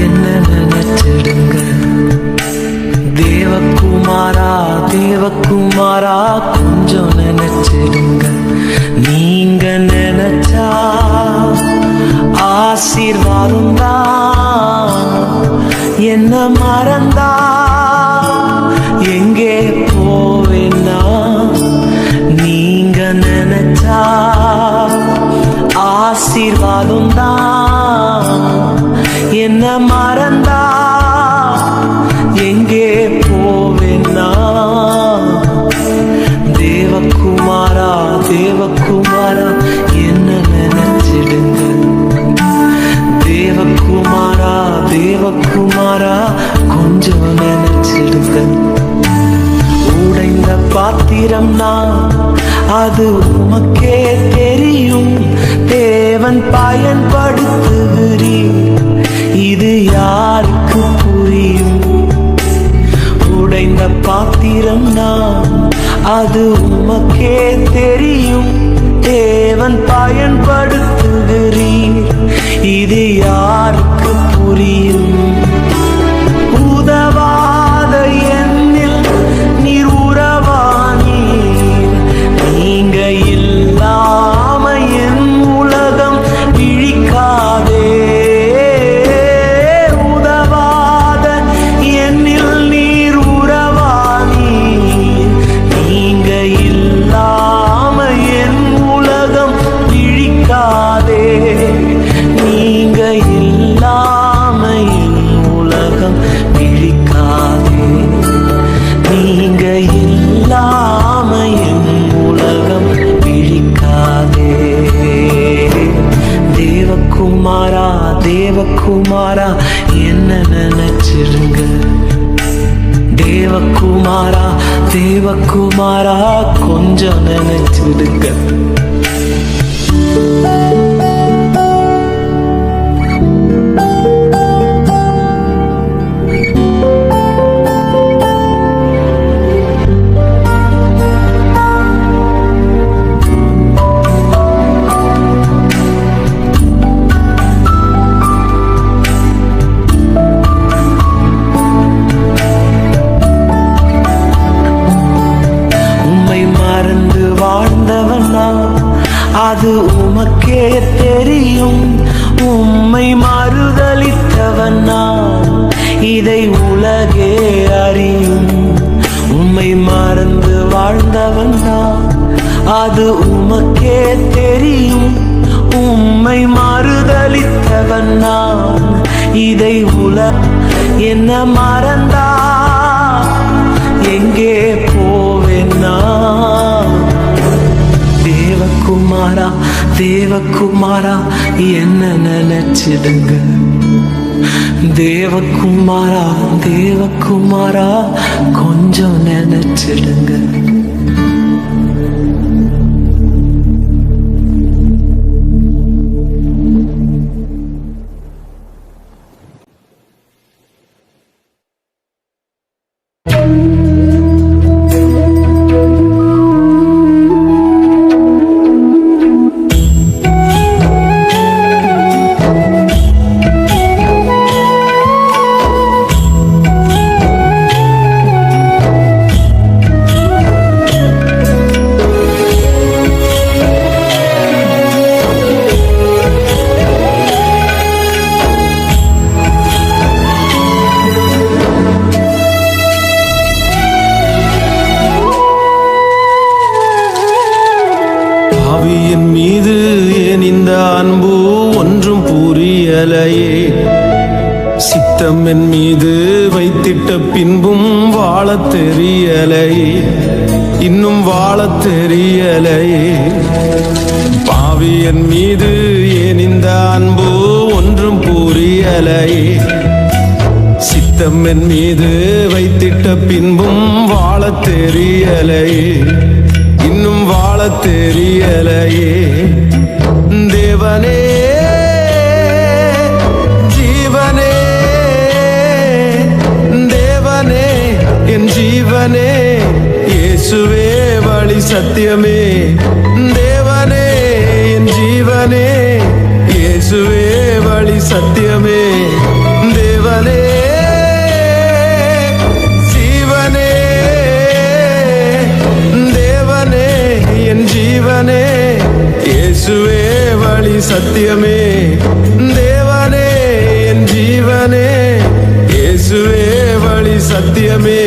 என்ன நினைச்சிடுங்க. தேவகுமாரா தேவகுமாரா கொஞ்சம் நினைச்சிடுங்க. நீங்க நினைச்சா ஆசீர்வாதம் தான். என்ன மறந்தா எங்கே போவேன்னா, நீங்க நினைச்சா ஆசீர்வாதம் தான். என்ன மறந்தா எங்கே போவேன்னா, தேவகுமாரா தேவகுமாரா என்ன நினைச்சிடுங்க. தேவகுமாரா தேவகுமாரா கொஞ்சம் நினைச்சிடுங்க. உடைந்த பாத்திரம்னா அது உமக்கே தெரியும். தேவன் பயன்படுத்துகிறீர், இது யாருக்கு புரியும்? உடைந்த பாத்திரம்னா அது உமக்கே தெரியும். தேவன் பயன்படுத்துகிறீர், இது யாருக்கு புரியும்? உதவாத என்னில் நீர் உறவானீர். நீங்க இல்லாம என் உலகம் இழிக்காதே. உதவாத என்னில் நீர் உறவானீர். நீங்க இல்லாம என் உலகம் இழிக்காதே. நீங்க இல்லாம என் உலகம் இழிக்காதே. நீங்க இல்லாம என் உலகம் இழிக்காதே. தேவகுமாரா தேவகுமாரா என்ன நினைச்சிருங்க. தேவகுமாரா தேவகுமாரா கொஞ்சம் நினைச்சிடுங்க. அது உமக்கே தெரியும். உம்மை மறுதலித்தவனா இதை உலகே அறியும். உம்மை மறந்து வாழ்ந்தவனா அது உமக்கே தெரியும். உம்மை மறுதலித்தவனா இதை என்ன மறந்தா எங்கே போவேன்னா, தேவகுமாரா தேவகுமாரா என்ன நினைச்சிடுங்க. தேவகுமாரா தேவகுமாரா கொஞ்சம் நினைச்சிடுங்க. ஆவியின் மீது ஏன் இந்த அன்பு ஒன்றும் புரியலையே. சித்தம் என் மீது வைத்திட்ட பின்பும் வாழத் தெரியலையே. இன்னும் வாழத் தெரியலையே. ஆவியின் மீது ஏன் இந்த அன்பு ஒன்றும் புரியலையே. சித்தம் என் மீது வைத்திட்ட பின்பும் வாழத் தெரியலையே. இன்னும் வாழத் தெரியலையே. தேவனே ஜீவனே, தேவனே என் ஜீவனே, இயேசுவே வழி சத்தியமே. தேவனே என் ஜீவனே, இயேசுவே வழி சத்தியமே. சத்தியமே.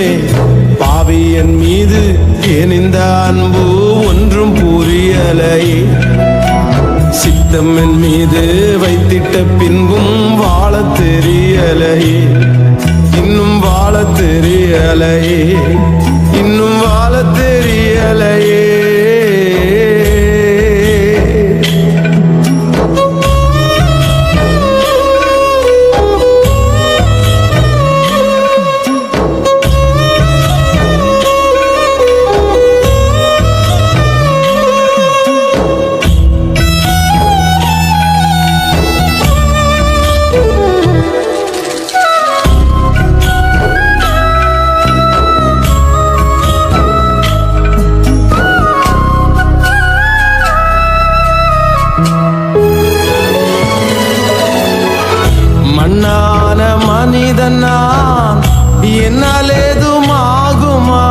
பாவி என் மீது ஏன் இந்த அன்பு ஒன்றும் புரியலையே. சித்தம் என் மீது வைத்திட்ட பின்பும் வாழ தெரியலையே. இன்னும் வாழ தெரியலையே. இன்னும் வாழ தெரியலையே. மண்ணான மனிதன் நான், என்னால் ஏதுமாகுமா?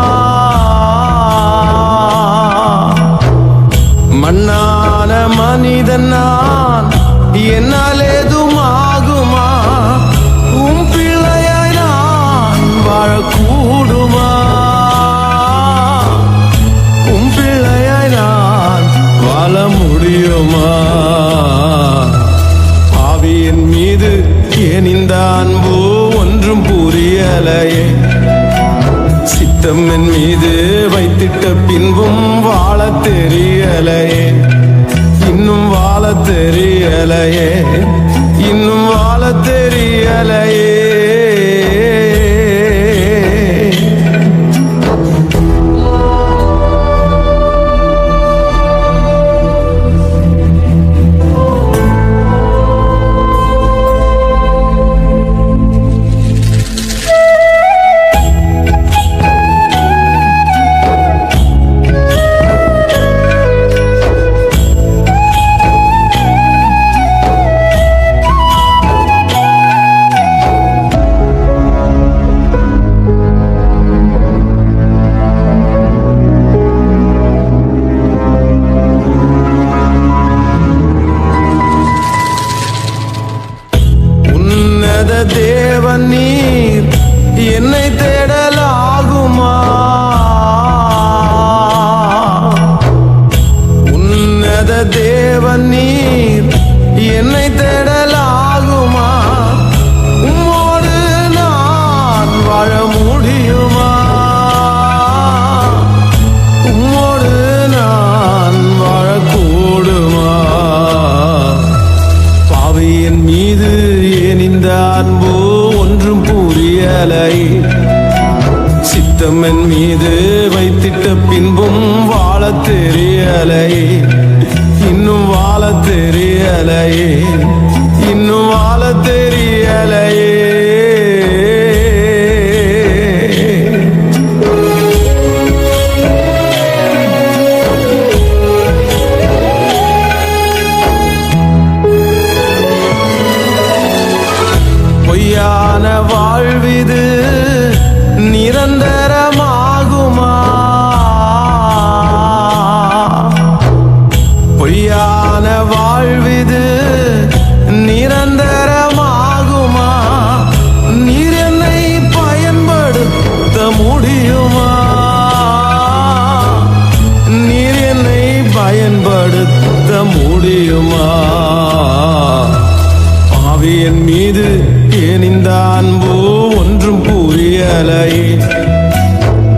மண்ணான மனிதன் நான், என்னால் ஏதுமாகுமா? உம் பிள்ளையாய் நான் வாழக்கூடுமா? உம் பிள்ளையாய் நான் வாழ முடியுமா? பாவியின் மீது ஏன் இந்த அன்பு ஒன்றும் புரியலையே. சித்தம் என் மீது வைத்திட்ட பின்பும் வாழ தெரியலையே. இன்னும் வாழ தெரியலையே. இன்னும் வாழ தெரியலையே. தேவன் நீர் என்னை தேடலாகுமா? உன்னத தேவன் நீர் என்னை தேடலாகுமா? உம்மோடு நான் வாழ முடியுமா? உம்மோடு நான் வாழக்கூடுமா? பாவியின் மீது ஏன் இந்த அன்பு ஒன்றும் புரியலை. சித்தம் என் மீது வைத்திட்ட பின்பும் வாழ தெரியலை. இன்னும் வாழ தெரியலையே. இன்னும் வாழ தெரியலையே. பொய்யான வாழ்விது நிரந்தரமாகுமா? பொய்யான வாழ்விது நிரந்தரமாகுமா? நீர் என்னை பயன்படுத்த முடியுமா? நீர் என்னை பயன்படுத்த முடியுமா? பாவியின் மீது ஏன் இந்த அன்பு ஒன்றும் புரியலை.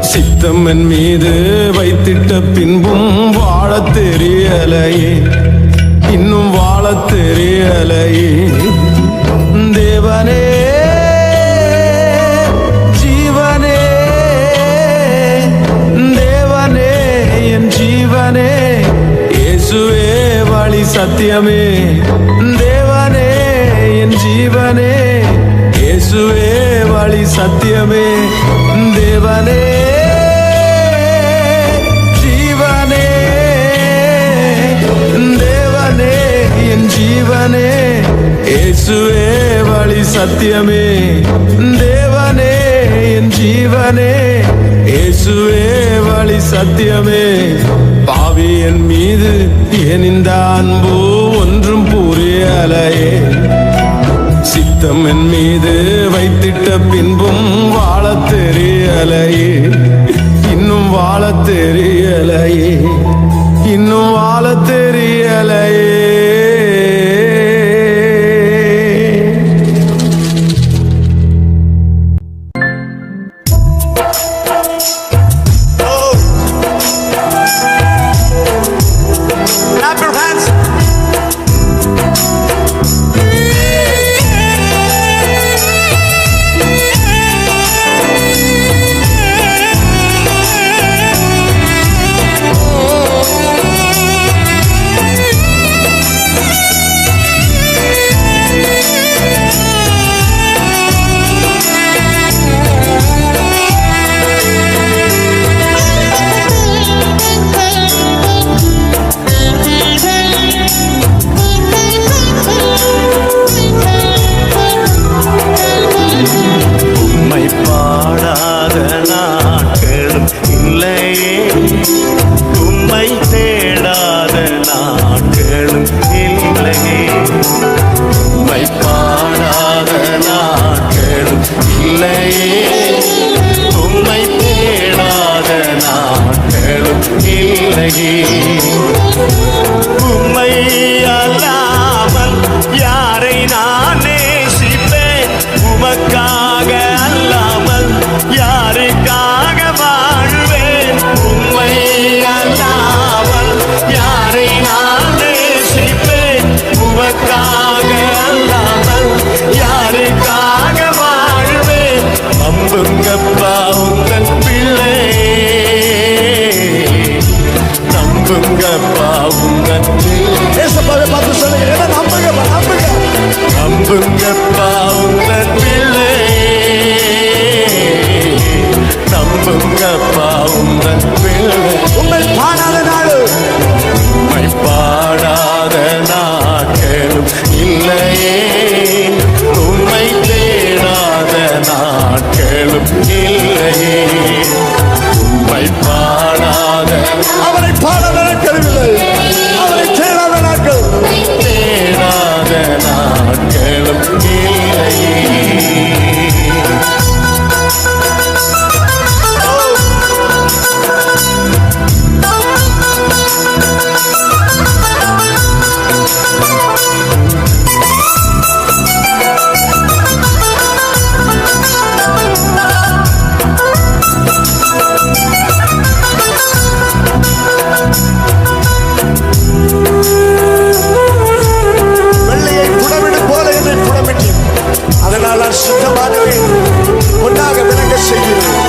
சித்தம் என் மீது வைத்திட்ட பின்பும் வாழ தெரியலையே. இன்னும் வாழ தெரியலையே. தேவனே ஜீவனே, தேவனே என் ஜீவனே, இயேசுவே வழி சத்தியமே. தேவனே என் ஜீவனே, இயேசுவே வழி சத்தியமே. தேவனே ஜீவனே, தேவனே என் ஜீவனே, இயேசுவே வழி சத்தியமே. தேவனே என் ஜீவனே, இயேசுவே வழி சத்தியமே. பாவி என் மீது ஏன் இந்த அன்பு ஒன்றும் புரியலையே. சித்தம் என் மீது வைத்திட்ட பின்பும் வாழ தெரியலையே, இன்னும் வாழ தெரியலையே, இன்னும் வாழ தெரியலையே. உம்மை அல்லாமல் யாரை நான் நேசிப்பேன்? உமக்காக அல்லாமல் யாருக்காக வாழ்வேன்? உம்மை அல்லாமல் யாரை நான் நேசிப்பேன்? உமக்காக அல்லாமல் யாருக்காக வாழ்வேன்? நம்புங்கப்பா உங்கள் பிள்ளை, நம்புங்கப்பா உங்கள் ஏசப்பாவை பார்த்து சொல்லுங்க, என்ன நம்புங்கப்பா, நம்புங்க, நம்புங்கப்பா உங்கள் பிள்ளை, நம்புங்கப்பா உங்கள் பிள்ளை. உண்மை பாடாத நாடு, உம்மை பாடாத நாட்களும் இல்லையே, உம்மை தேடாத நாட்களும் இல்லையே, உம்மை பாடாத அவரை பாடாத நாட்கள் இல்லை, அவரை தேடாத நாட்கள், தேடாத நாட்களும் இல்லையே. வெள்ளையை புடமிடு போல என்னை புடமிட்டேன், அதனால் நான் சுத்தமாகவே ஒன்றாக விளங்க செய்கிறேன்.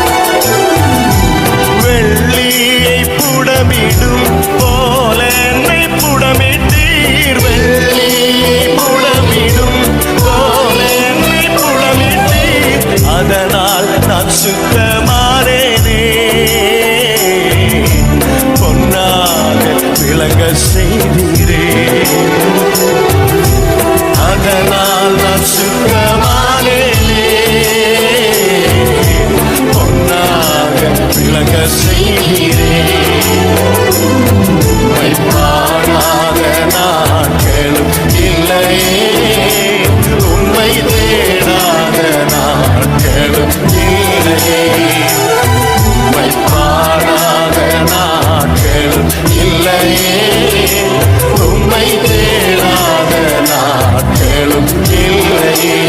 வெள்ளியை புடமிடும் போல என்னை புடமிட்டீர், வெள்ளியை புடமிடும் போல என்னை புடமிட்டீர், அதனால் நான் சுத்தமானேனே, பொன்னாக விளங்க செய்தீரே, அதனால் நான் சுத்தமானேனே, பொன்னாக விளங்க செய்கிறே. உம்மை பாடாத நாட்களும் இல்லையே, உம்மை தேடாத நாட்களும் இல்லையே, உம்மை பாடாத நாட்களும் இல்லையே, உம்மை தேடாத நாட்களும் இல்லையே.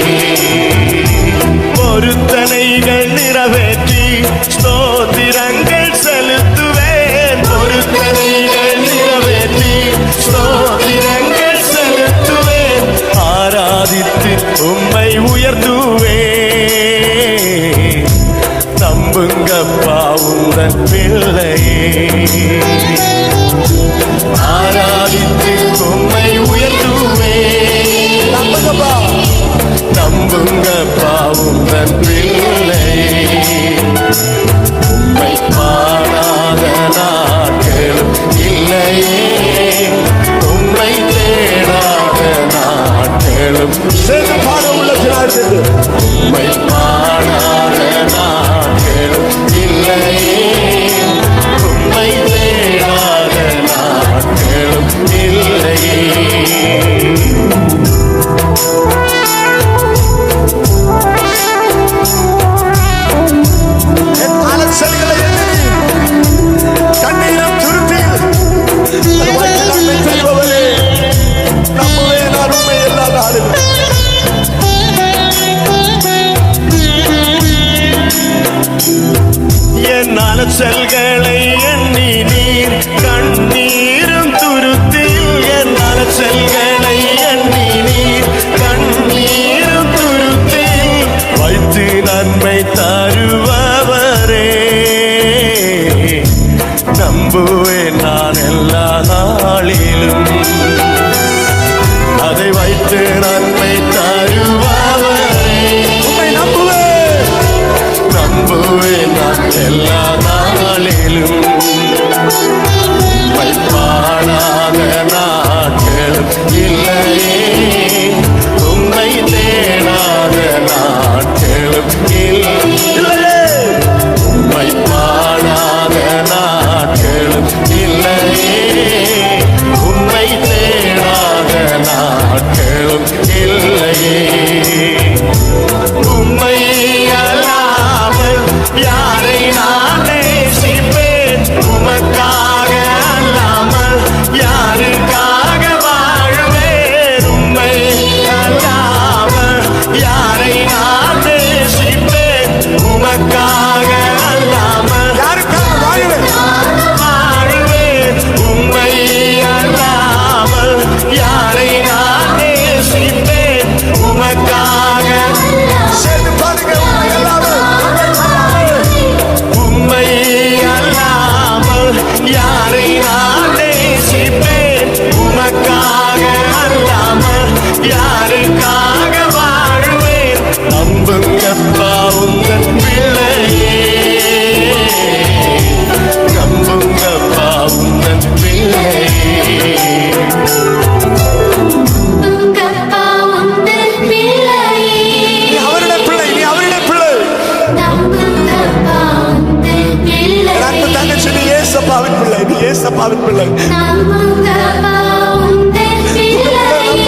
பொருத்தனைகள் நிறைவேற்றி ஸ்தோத்திரங்கள் செலுத்துவேன், பொருத்தனைகள் நிறைவேற்றி ஸ்தோத்திரங்கள் செலுத்துவேன், ஆராதித்து உம்மை உயர்த்துவேன், நம்புங்கப்பா உங்கள் பிள்ளையே, ஆராதித்து உம்மை உயர்த்துவேன், நம்புங்கப்பா, நம்புங்கப்பா உங்கள் பிள்ளையே, உம்மை பாடாத நாட்களும் இல்லையே, உம்மை தேடாத நாட்களும் சேர்ந்து பாட உள்ளத்தினார் உம்மை பாடாத நாட்களும் இல்லையே, உம்மை தேடாத நாட்களும் இல்லையே. நன்மை தருபவரே நம்புவேன் நான் எல்லா நாளிலும் அதை வைத்து நன்மை தருபவரே உம்மை நம்புவேன் நம்புவேன் நான் எல்லா நாளிலும் உம்மை பாடாத நாட்கள் இல்லையே உம்மை தேடாத நாட்களும் இல்லையே உம்மை பாடாத நாட்களும் இல்லையே உம்மை தேடாத நாட்களும் இல்லையே உம்மை அல்லாமல் யாரை நான் நேசிப்பேன் உமக்காக அல்லாமல் யாருக்காக வாழுவேன் உம்மை அல்லாமல் யாரை நான் நேசிப்பேன் உமக்காக அல்லாமல் யாருக்காக வாழுவேன் வாழுவேன் உம்மை அல்லாமல் யாரை நான் நேசிப்பேன் உமக்காக சேர்ந்து பாருங்க உம்மை அல்லாமல் யாரை நான் நேசிப்பேன் உமக்காக அல்லாமல் யாருக்காக வாழுவேன் நம்புங்கப்பா உங்கள் பிள்ளையே நம்புங்கப்பா உங்கள் பிள்ளையே உங்கப்பா உந்தன் பிள்ளையே நீ அவருடைய பிள்ளை நீ அவருடைய பிள்ளை நம்புங்கப்பா உந்தன் பிள்ளையே அன்பு தங்கச்சி நீ ஏசப்பாவின் பிள்ளை நீ ஏசப்பாவின் பிள்ளை நம்புங்கப்பா உந்தன் பிள்ளையே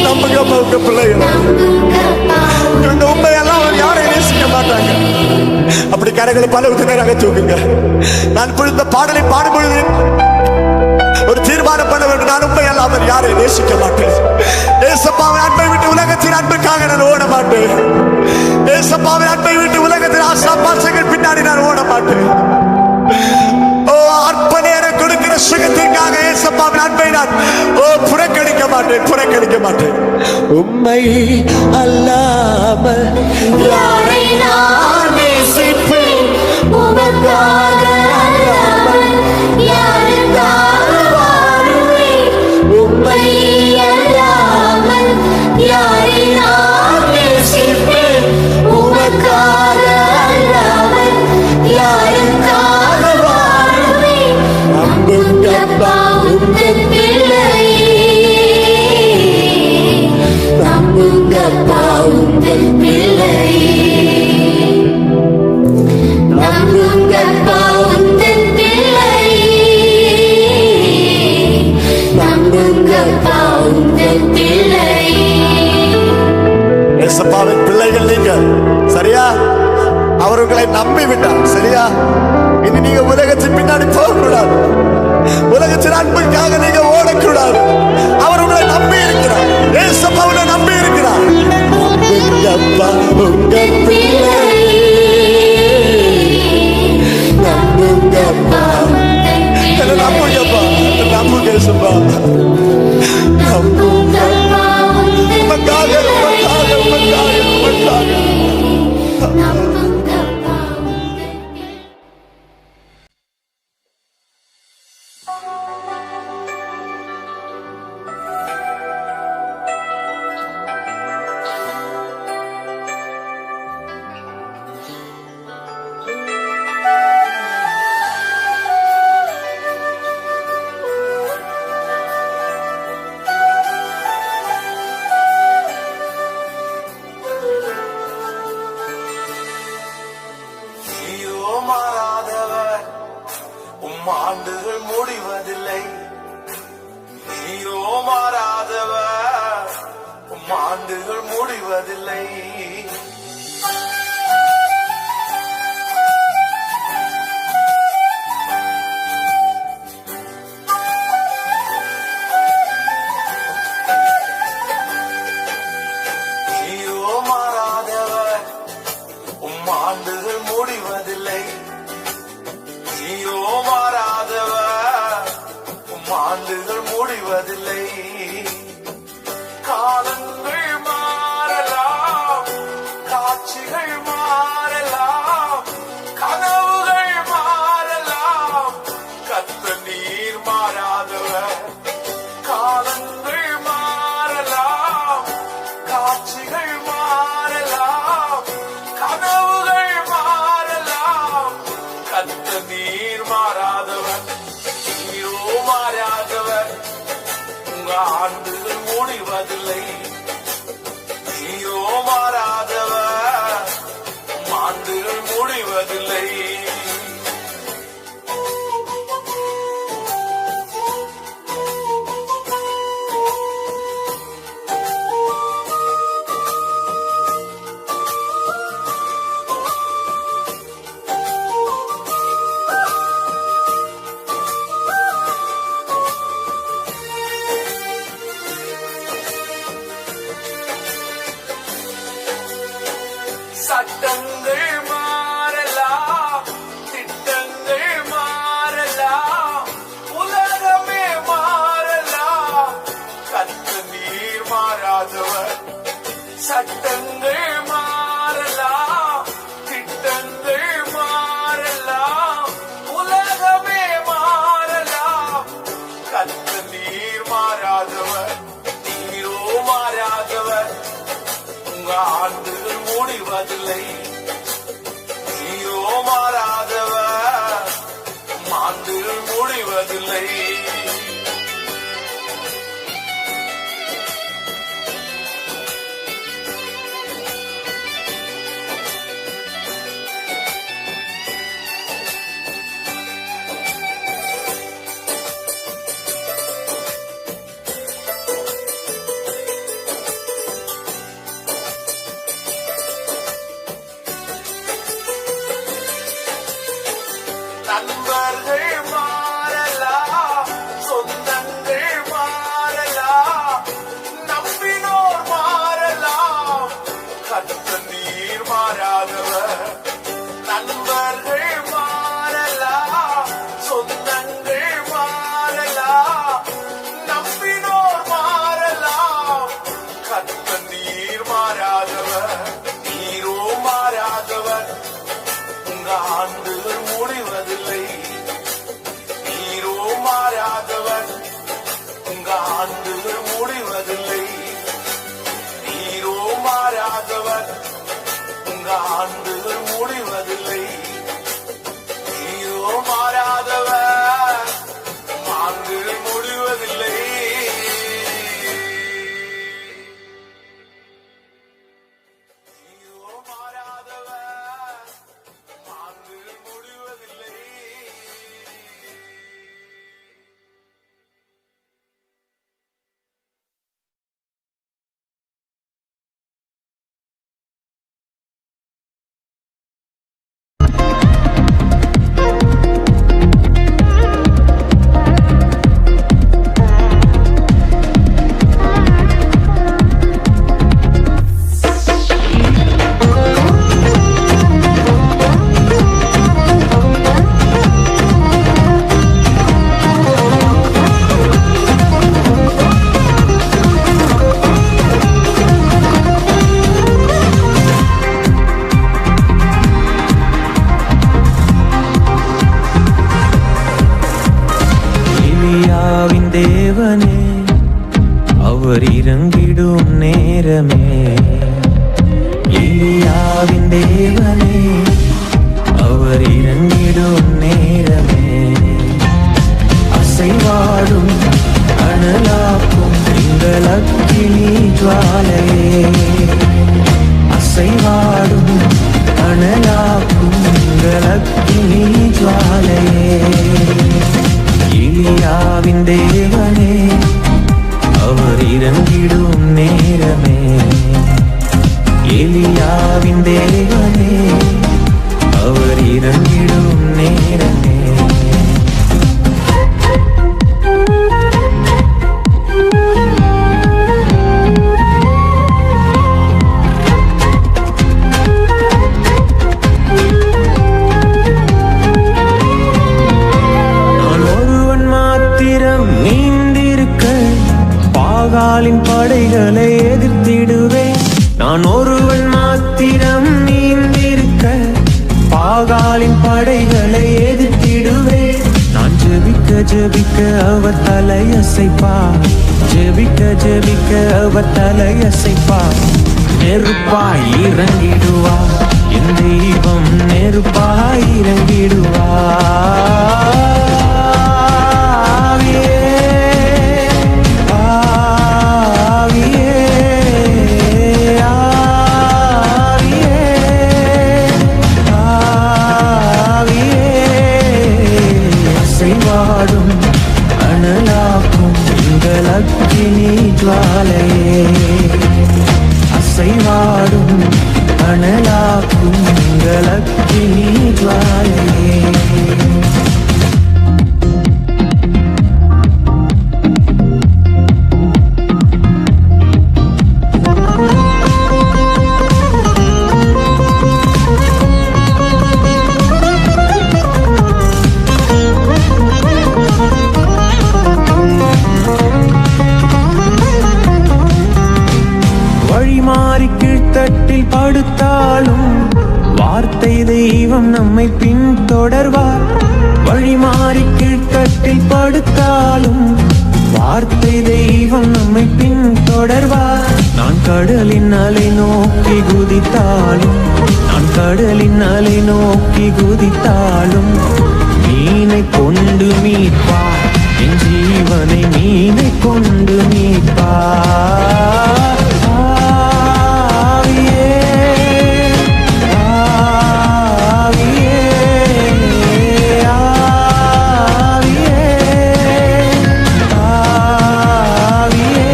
நம்புங்கப்பா உங்க பிள்ளைகளை நம்புங்கப்பா இவங்க உண்மையெல்லாம் அவர் யாரை நேசிக்க மாட்டாங்க அப்படி கரைகளை பல உதிராக தூக்குங்க நான் இப்பொழுது இந்த பாடலை பாடும்பொழுது ஒரு தீர்மானம் பண்ண வேண்டும் நான் உண்மையெல்லாம் அவர் யாரை நேசிக்க மாட்டேன் ஏசப்பாவின் அன்பை விட்டு உலகத்தின் அன்புக்காக நான் ஓட மாட்டேன் ஏசப்பாவின் அன்பை விட்டு உலகத்தின் ஆசா பாசங்கள் பின்னாடி நான் ஓட மாட்டேன் ஓ அற்ப நேரம் கொடுக்கிற சுகத்திற்காக ஏசப்பாவின் அன்பை நான் புறக்கணிக்க மாட்டேன் உண்மை அல்லாமல் யாரை நான் நேசிப்பேன் உமக்காக அல்லாமல் யாருக்காக வாழுவேன் உம்மை அல்லாமல் யாரை நான் நேசிப்பேன் உமக்காக அல்லாமல் யாருக்காக வாழுவேன் நம்புங்கப்பா உந்தன் பிள்ளையே நம்புங்கப்பா உந்தன் பிள்ளையே நம்புங்கப்பா உந்தன் பிள்ளையே நம்புங்கப்பா உந்தன் பிள்ளையே ஏசப்பாவின் பிள்ளைகள் நீங்க சரியா அவர் உங்களை நம்பி விட்டார் சரியா இனி நீங்க உலகத்தின் பின்னாடி போகக்கூடாது உலகத்தின் அன்புக்காக நீங்க ஓடக்கூடாது அவர் உங்களை நம்பி இருக்கிறார் ஏசப்பா உங்களை நம்பி இருக்கிறார் நம்புங்கப்பா உங்க பிள்ளையே நம்புங்கப்பா என்ன நம்புங்கப்பா நம்புங்க ஏசப்பா நம்புங்கப்பா உந்தன் உமக்காக உமக்காக உமக்காக உமக்காக நம்புங்கப்பா உந்தன் நீரோ மாறாதவர் ஆண்டுகள் முடிவதில்லை நீரோ மாறாதவர் ஆண்டுகள் முடிவதில்லை நீரோ மாறாதவர் ஆண்டுகள் முடிவதில்லை நீரோ மாறாதவர் ஆண்டுகள் முடிவதில்லை காலங்கள் மாறலாம் சட்டங்கள் மாறலாம், திட்டங்கள் மாறலாம், உலகமே மாறலாம், கர்த்தர் நீர் மாறாதவர். சட்டங்கள் மாறலாம், திட்டங்கள் மாறலாம், உலகமே மாறலாம், கர்த்தர் நீர் மாறாதவர். நீரோ மாறாதவர், உங்க ஆண்டுகள் முடிவதில்லை. நீரோ மாறாதவர், ஆண்டுகள் முடிவதில்லை. நண்பர்கள் மாறலாம், சொந்தங்கள் மாறலாம், நம்பினோர் மாறலாம், கர்த்தர் நீர் மாறாதவர். நண்பர்கள் மாறலாம், சொந்தங்கள் மாறலாம், நம்பினோர் மாறலாம், கர்த்தர் நீர் மாறாதவர். நீரோ மாறாதவர், உங்க ஆண்டுகள் முடிவதில்லை. நீரோ மாறாதவர், உங்க ஆண்டுகள் முடிவதில்லை. நீரோ மாறாதவர், உங்க ஆண்டுகள் முடிவதில்லை. நீரோ மாறாதவர், ஆண்டுகள் முடிவதில்லை. நீரோ மாறாதவர், ஆண்டுகள் முடிவதில்லை. எலியாவின் தேவனே, அவர் இறங்கிடும் நேரமே. எலியாவின் தேவனே, அவர் இறங்கிடும் நேரமே. அசைவாடும் அனலாக்கும் எங்கள் அக்கினி ஜுவாலையே. அசைவாடும் அனலாக்கும் எங்கள் அக்கினி ஜுவாலையே. எலியாவின் தேவனே, அவர் இறங்கிடும் நேரமே. எலியாவின் தேவனே, அவர் இறங்கிடும் நேரமே. நான் ஒருவன் மாத்திரம் நீந்திருக்க பாகாலின் படைகளை எதிர்த்திடுவேன். நான் ஒருவன் மாத்திரம் நீந்திருக்க பாகாலின் படைகளை எதிர்த்திடுவேன். நான் ஜெபிக்க ஜெபிக்க அவர் தலையசைப்பார். ஜெபிக்க ஜெபிக்க அவர் தலையசைப்பார். நெருப்பாய் இறங்கிடுவார் என் தெய்வம், நெருப்பாய் இறங்கிடுவார். அசைவாடும் அனலாக்கும் எங்கள் அக்கினி ஜுவாலையே. அசைவாடும் அனலாக்கும் எங்கள் அக்கினி ஜுவாலையே. கட்டில் படுத்தாலும் வார்த்தை தெய்வம் நம்மை பின்தொடர்வார். வழி மாறி கீழ்கட்டில் படுத்தாலும் வார்த்தை தெய்வம் நம்மை பின்தொடர்வார். நான் கடலின் அலை நோக்கி குதித்தாலும், நான் கடலின் அலை நோக்கி குதித்தாலும் மீனை கொண்டு மீட்பார், என் ஜீவனை மீனை கொண்டு மீட்பார். ஆவியே, ஆவியே, ஆவியே, ஆவியே,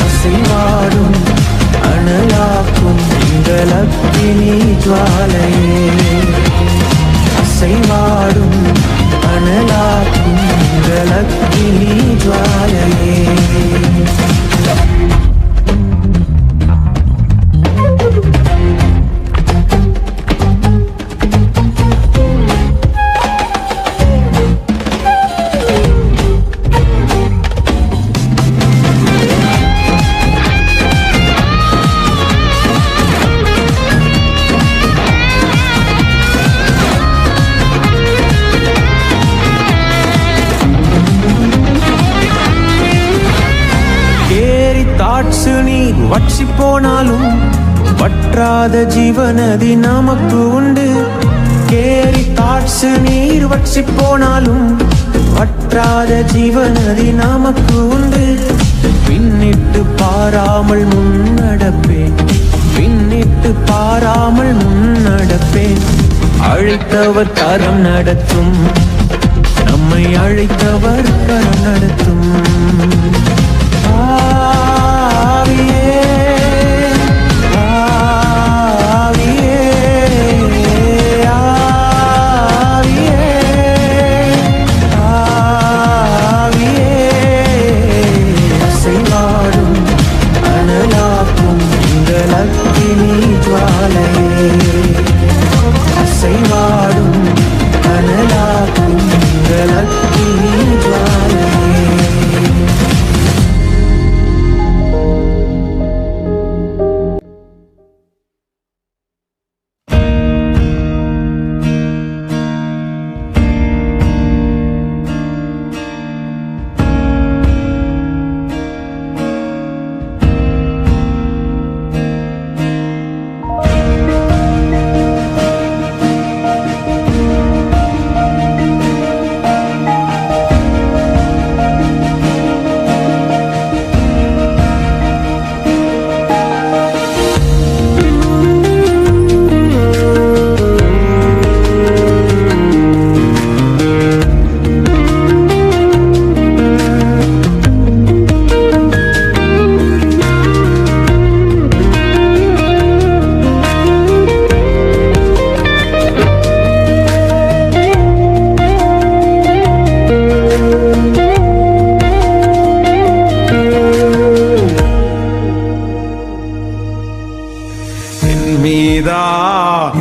அசைவாடும் அனலாக்கும் எங்கள் அக்கினி ஜுவாலையே, அசைவாடும் அனலாக்கும் எங்கள் அக்கினி ஜுவாலையே. நீர் வற்றி போனாலும் வற்றாத ஜீவநதி நமக்கு உண்டு. கேரி தாட்சு நீர் வற்றி போனாலும் வற்றாத ஜீவநதி நமக்கு உண்டு. பின்னிட்டு பாராமல் முன்னடப்பேன், பின்னிட்டு பாராமல் முன்னடப்பேன். அழைத்தவர் கரம் நடத்தும், நம்மை அழைத்தவர் கரம் நடத்தும். ஆவியே, ஆவியே, ஆவியே, ஆவியே, அசைவாடும் அனலாக்கும் எங்கள் அக்கினி ஜுவாலையே, அசைவாடும் அனலாக்கும் எங்கள் அக்கினி ஜுவாலையே.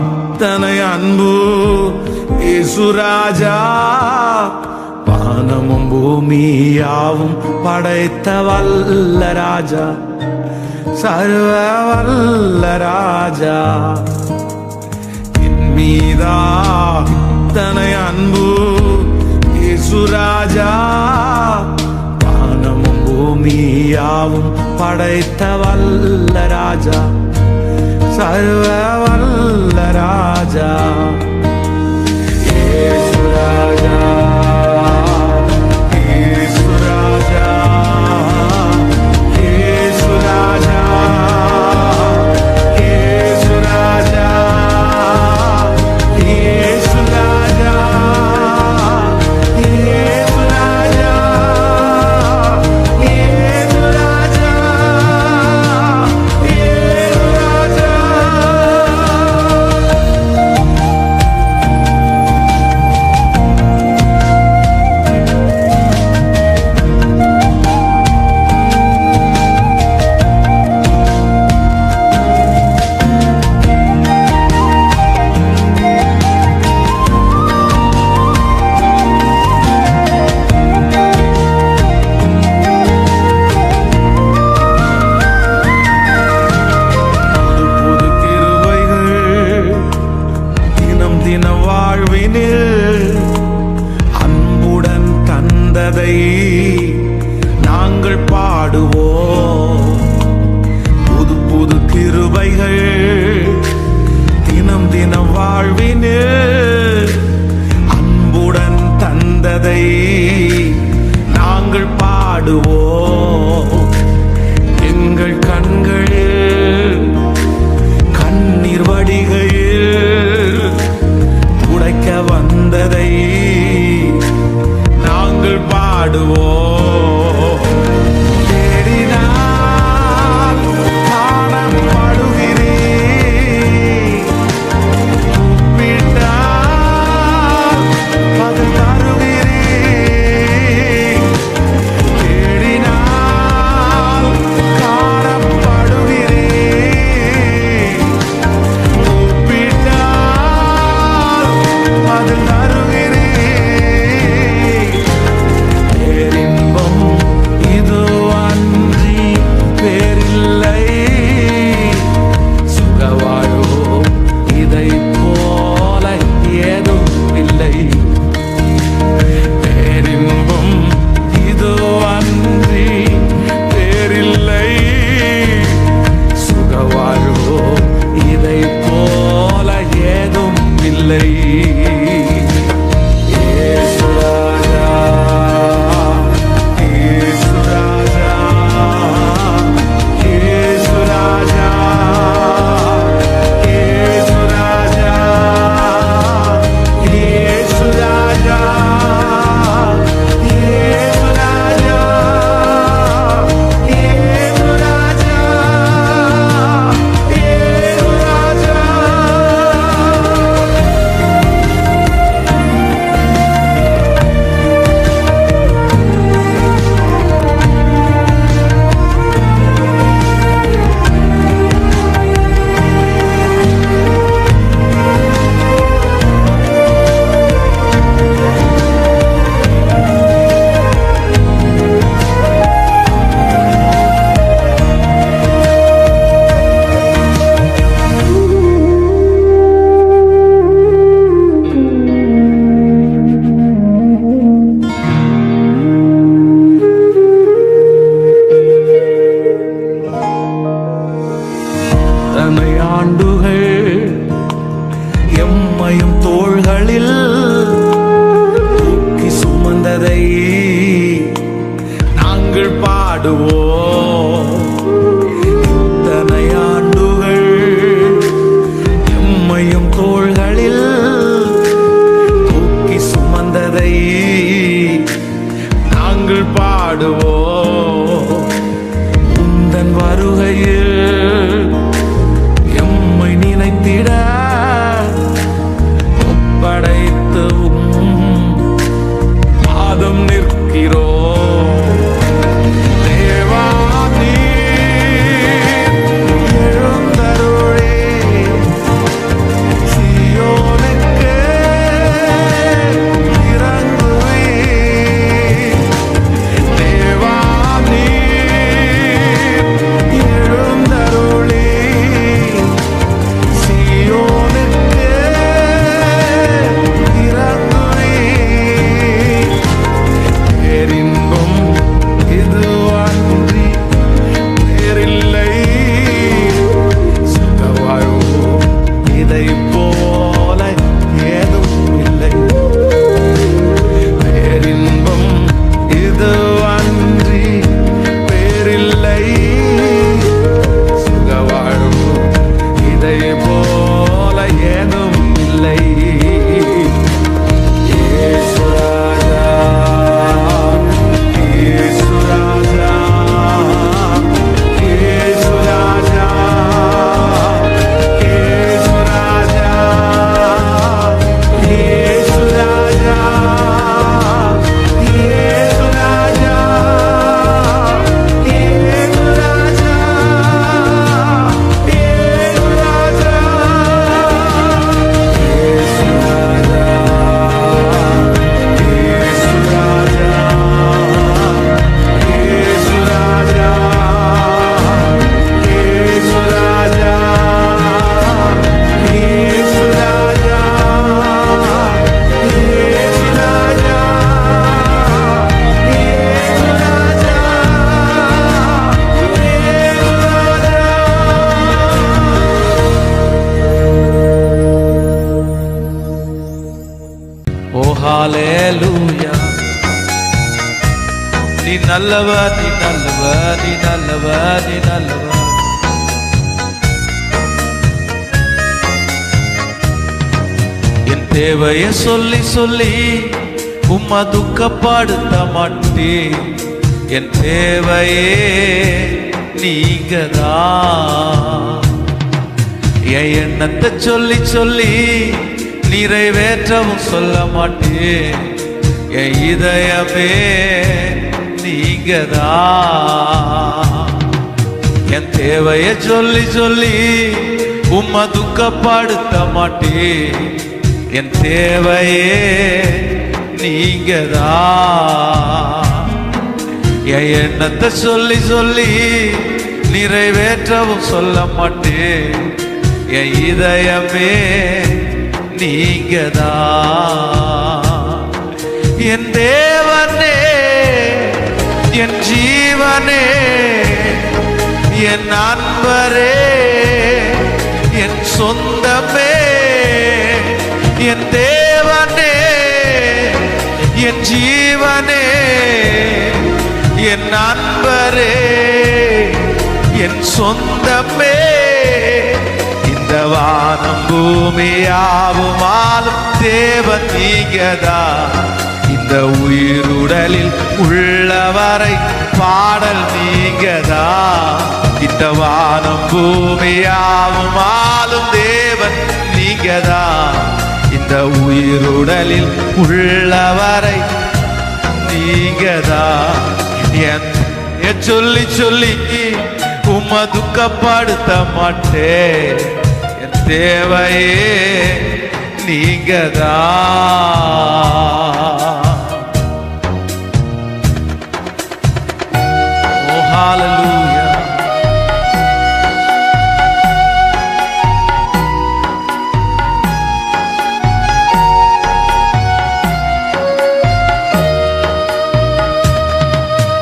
இத்தனை அன்பு இயேசுராஜா, வானமும் பூமியாவும் படைத்த வல்ல ராஜா, சர்வ வல்ல ராஜா. என் மீதா இத்தனை அன்பு இயேசுராஜா, வானமும் பூமியாவும் படைத்த வல்ல ராஜா, சர்வ வல்ல ராஜா. இயேசு ராஜா, இயேசு ராஜா, இயேசு ராஜா, இயேசு ராஜா, இயேசு ராஜா, இயேசு ராஜா, இயேசு ராஜா, இயேசு ராஜா. ஆண்டுகள் தினம் தினம் வாழ்வினில் அன்புடன் தந்ததை நாங்கள் பாடுவோம். எங்கள் கண்களில் கண்ணீர் வடிகையில் உடைக்க வந்ததை நாங்கள் பாடுவோம். தேடினால் காணப்படுகிறீர், கூப்பிட்டால் பதில் தருகிறீர். தேடினால் காணப்படுகிறீர், கூப்பிட்டால் பதில் தருகிறீர். பேரின்பம் இது அன்றி பேரில்லை, சுகவாழ்வோ இதை போல ஏதும் இல்லை. பேரின்பம் இது அன்றி பேரில்லை, சுகவாழ்வோ இதை போல ஏதும் இல்லை. இயேசு ராஜா, இயேசு ராஜா, இயேசு ராஜா, இயேசு ராஜா, இயேசு ராஜா, இயேசு ராஜா, இயேசு ராஜா, இயேசு ராஜா. தன்னை ஆண்டுகள் எம்மையும் தோள்களில் தூக்கி சுமந்ததை நாங்கள் பாடுவோம். இத்தனை ஆண்டுகள் எம்மையும் தோள்களில் தூக்கி சுமந்ததை நாங்கள் பாடுவோம். உந்தன் வருகையில் எம்மை நினைத்திட ஒப்படைத்து பாதம் நிற்கிறோம். தேவா நீ நல்லவர், நீ நல்லவர், நீ நல்லவர். என் தேவையை சொல்லி சொல்லி உம்மா துக்கப்படுத்த மாட்டேன். என் தேவையே நீங்கதான். என் எண்ணத்தை சொல்லி சொல்லி நிறைவேற்றவும் சொல்ல மாட்டேன். என் இதயமே நீங்கதான். என் தேவையை சொல்லி சொல்லி உம்மா துக்கப்படுத்த மாட்டேன். என் தேவையே நீங்கதான். என் எண்ணத்தை சொல்லி சொல்லி நிறைவேற்றவும் சொல்ல மாட்டேன். என் இதயமே நீங்கதான். என் தேவனே, என் ஜீவனே, என் நண்பரே, என் சொந்தமே, என் தேவனே, என் ஜீவனே, என் நண்பரே, என் சொந்தமே. இந்த வானம் பூமியாவுமாலும் தேவன் நீங்கதான். இந்த உயிருடலில் உள்ளவரை பாடல் நீங்கதான். இந்த வானம் பூமியாவுமாலும் தேவன் நீங்கதான். இந்த உயிருடலில் உள்ளவரை நீங்கதான். என் சொல்லி சொல்லி உம்மை துக்கப்படுத்த மாட்டேன். என் தேவையே நீங்கதான். ஓ ஹalleluya.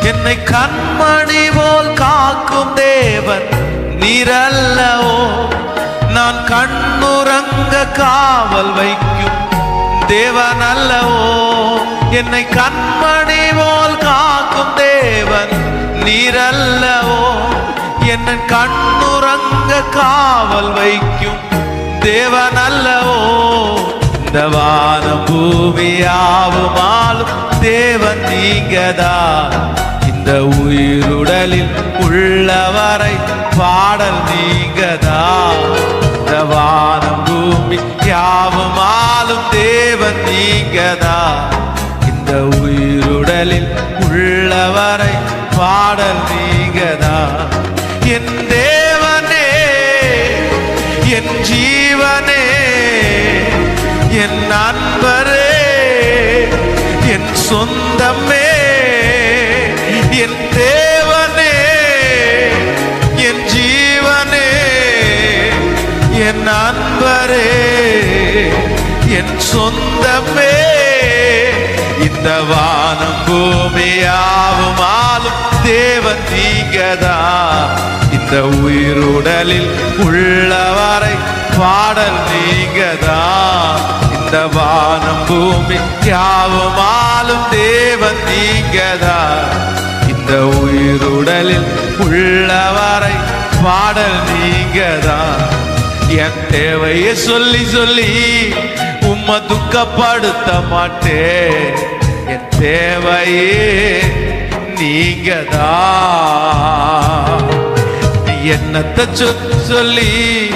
என்னை கண்மணி போல் காக்கும் தேவன் நீரல்லவோ. நான் கண்ணுறங்க காவல் வைக்கும் தேவன் அல்லவோ. என்னை கண்மணி போல் காக்கும் தேவன் நீரல்லவோ. என்னை கண்ணுறங்க காவல் வைக்கும் தேவன் அல்லவோ. இந்த வானம் பூமியாவுமாலும் தேவன் நீங்கதான். இந்த உயிருடலில் உள்ளவரை பாடல் நீங்கதான். இந்த வானம் பூமி யாவுமாலும் தேவன் நீங்கதான். இந்த உயிருடலில் உள்ளவரை பாடல் நீங்கதான். என் தேவனே, என் ஜீவனே, என் நண்பரே, என் சொந்தமே, என் தேவனே, என் ஜீவனே, என் நண்பரே, என் சொந்தமே. இந்த வானம் பூமியாவுமாலும் தேவன் நீங்கதான். இந்த உயிருடலில் உள்ளவரை பாடல் நீங்கதான். இந்த வானம் பூமி யாவுமாலும் தேவன் நீங்கதான். இந்த உயிருடலில் உள்ளவரை பாடல் நீங்கதான். என் தேவையை சொல்லி சொல்லி உம்மை துக்கப்படுத்த மாட்டேன். என் தேவையே நீங்கதான். நீ என்னத்தை சொல்லி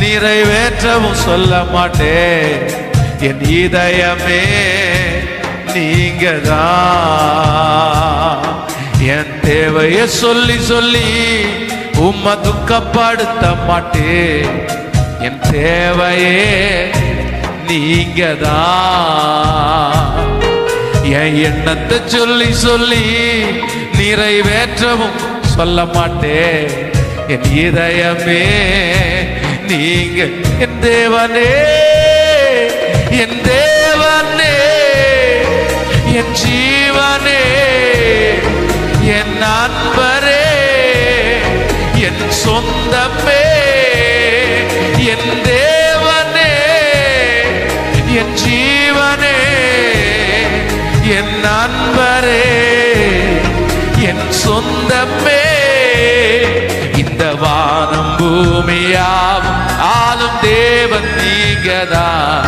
நிறைவேற்றவும் சொல்ல மாட்டேன். என் இதயமே நீங்கதான். என் தேவையை சொல்லி சொல்லி உம்மை துக்கப்படுத்த மாட்டேன். என் தேவையே நீங்கதான். என் எண்ணத்தை சொல்லி சொல்லி நிறைவேற்றவும் சொல்ல மாட்டேன். என் இதயமே நீங்க. என் தேவனே, என் தேவனே, என் ஜீவனே, என் நண்பரே, என் சொந்தமே, என் தேவனே, என் ஜீவனே, என் நண்பரே, என் பூமியாவும் ஆளும் தேவன் நீங்கதான்.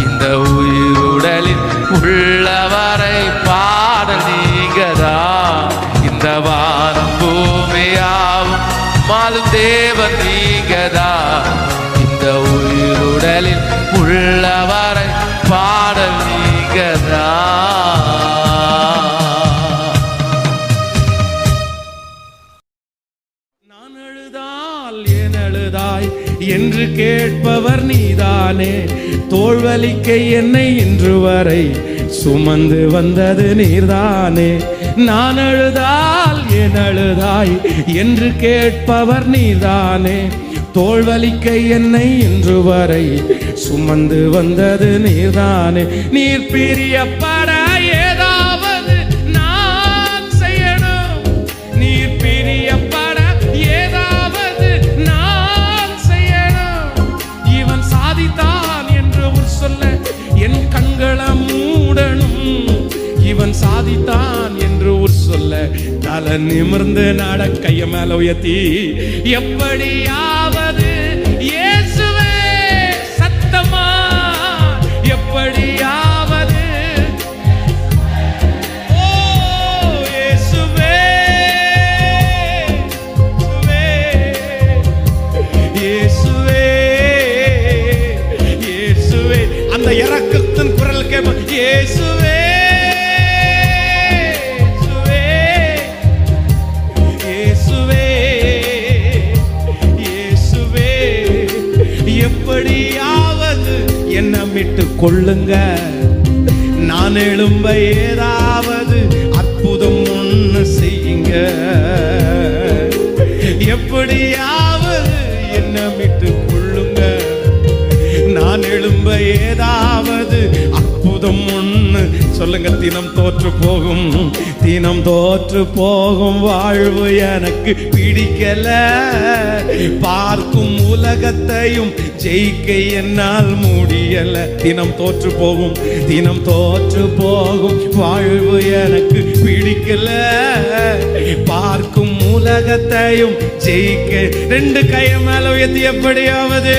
இந்த உயிருடலில் உள்ளவரை பாடல் நீங்கதான். இந்த வானம் பூமியாவும் ஆளும் தேவன் நீங்கதான். இந்த உயிருடலில் உள்ளவரை பாடல் நீங்கதான். நான் அழுதால் ஏன் அழுதாய் என்று கேட்பவர் நீதானே. தோள்வலிக்க என்னை இன்று வரை சுமந்து வந்தது நீர்தானே. நான் அழுதால் ஏன் அழுதாய் என்று கேட்பவர் நீதானே. தோள்வலிக்க என்னை இன்று வரை சுமந்து வந்தது நீர்தானே. நீர் பிரியப்பட ஏதாவது நான் செய்யணும். நீர் பிரியப்பட ஏதாவது நான் செய்யணும். இவன் சாதித்தான் என்று ஒரு சொல்ல என் கண்களை மூடணும். இவன் சாதித்தான் என்று ஒரு சொல்ல தலை நிமிர்ந்து நடக்கைய மேல உயர்த்தி எப்படியாவது இயேசுவே சத்தமா எப்படியாவது ஓ இயேசுவே இயேசுவே இயேசுவே அந்த இரக்கத்தின் குரல் கேட்ப இயேசுவே எப்படியாவது என்ன மீட்டு கொள்ளுங்க. நான் எழும்ப ஏதாவது அற்புதம் ஒண்ணு செய்யுங்க. எப்படியாவது என்ன மீட்டு கொள்ளுங்க. நான் எழும்ப ஏதாவது அற்புதம் ஒண்ணு சொல்லுங்க. தினம் தோற்று போகும் தினம் தோற்று போகும் வாழ்வு எனக்கு பிடிக்கல. பார்க்கும் உலகத்தையும் ஜெயிக்க என்னால் முடியல. தினம் தோற்று போகும் வாழ்வு எனக்கு பிடிக்கல. பார்க்கும் உலகத்தையும் ஜெயிக்க ரெண்டு கைய மேல உயர்த்தி எப்படியாவது